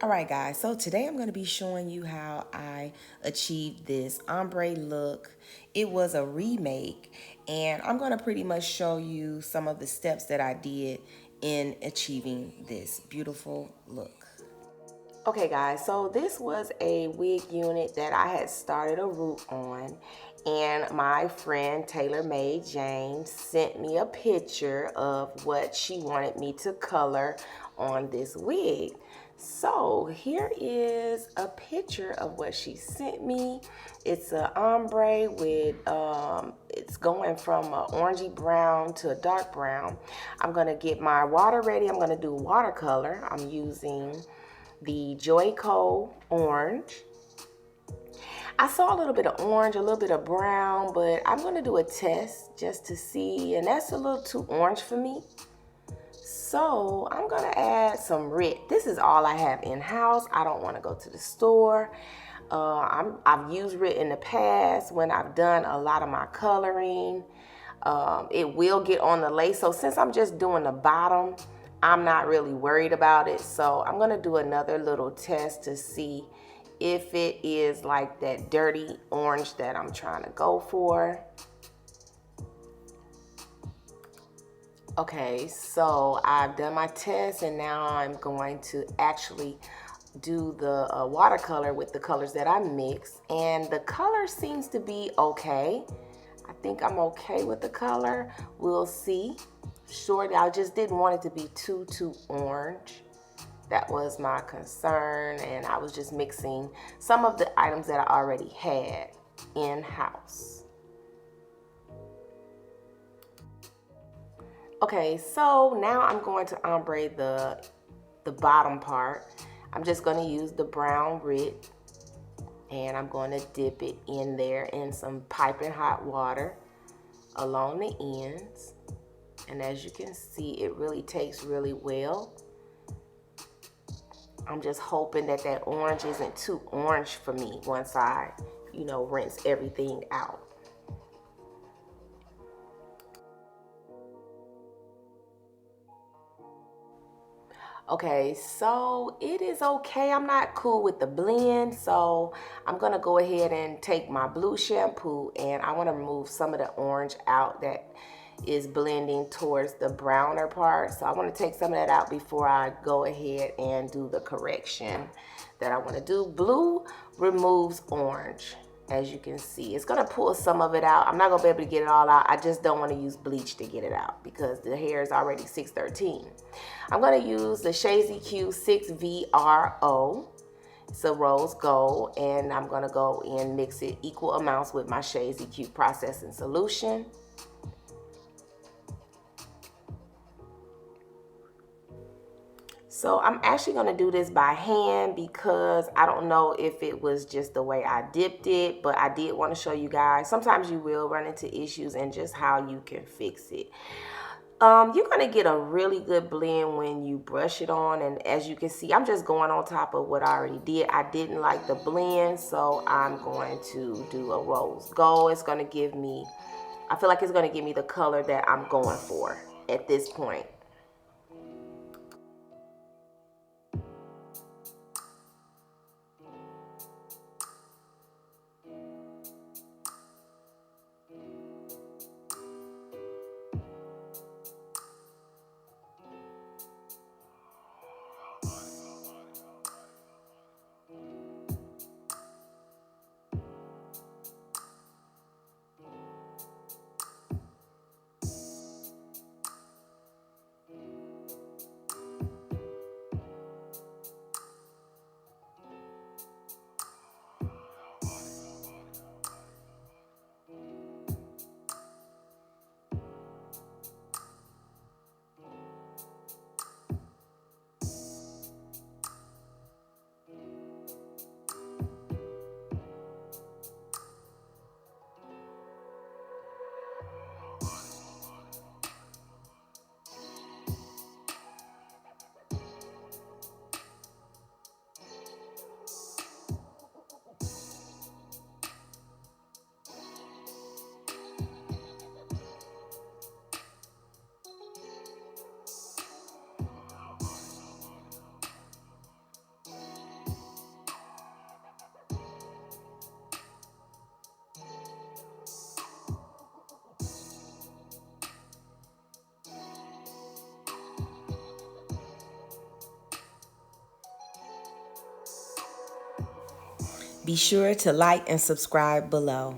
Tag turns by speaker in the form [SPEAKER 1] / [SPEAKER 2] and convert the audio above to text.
[SPEAKER 1] Alright guys, so today I'm going to be showing you how I achieved this ombre look. It was a remake, and I'm going to pretty much show you some of the steps that I did in achieving this beautiful look. Okay guys, so this was a wig unit that I had started a root on, and my friend Taylor Made Jane sent me a picture of what she wanted me to color on this wig. So here is a picture of what she sent me. It's an ombre with, it's going from an orangey brown to a dark brown. I'm gonna get my water ready. I'm gonna do watercolor. I'm using the Joyco orange. I saw a little bit of orange, a little bit of brown, but I'm gonna do a test just to see, and that's a little too orange for me. So I'm gonna add some Rit. This is all I have in-house. I don't wanna go to the store. I've used Rit in the past when I've done a lot of my coloring. It will get on the lace. So since I'm just doing the bottom, I'm not really worried about it. So I'm gonna do another little test to see if it is like that dirty orange that I'm trying to go for. Okay, so I've done my test, and now I'm going to actually do the watercolor with the colors that I mix, and the color seems to be okay. I think I'm okay with the color. We'll see. Shortly, I just didn't want it to be too orange. That was my concern, and I was just mixing some of the items that I already had in-house. Okay, so now I'm going to ombre the bottom part. I'm just going to use the brown Rit, and I'm going to dip it in there in some piping hot water along the ends. And as you can see, it really takes really well. I'm just hoping that that orange isn't too orange for me once I, rinse everything out. Okay, so it is okay. I'm not cool with the blend, so I'm gonna go ahead and take my blue shampoo, and I wanna remove some of the orange out that is blending towards the browner part. So I wanna take some of that out before I go ahead and do the correction that I wanna do. Blue removes orange. As you can see, it's gonna pull some of it out. I'm not gonna be able to get it all out. I just don't want to use bleach to get it out because the hair is already 613. I'm gonna use the Shades EQ 6VRO. It's a rose gold, and I'm gonna go and mix it equal amounts with my Shades EQ processing solution. So I'm actually going to do this by hand because I don't know if it was just the way I dipped it, but I did want to show you guys. Sometimes you will run into issues and just how you can fix it. You're going to get a really good blend when you brush it on, and as you can see, I'm just going on top of what I already did. I didn't like the blend, so I'm going to do a rose gold. It's going to give me, I feel like it's going to give me the color that I'm going for at this point. Be sure to like and subscribe below.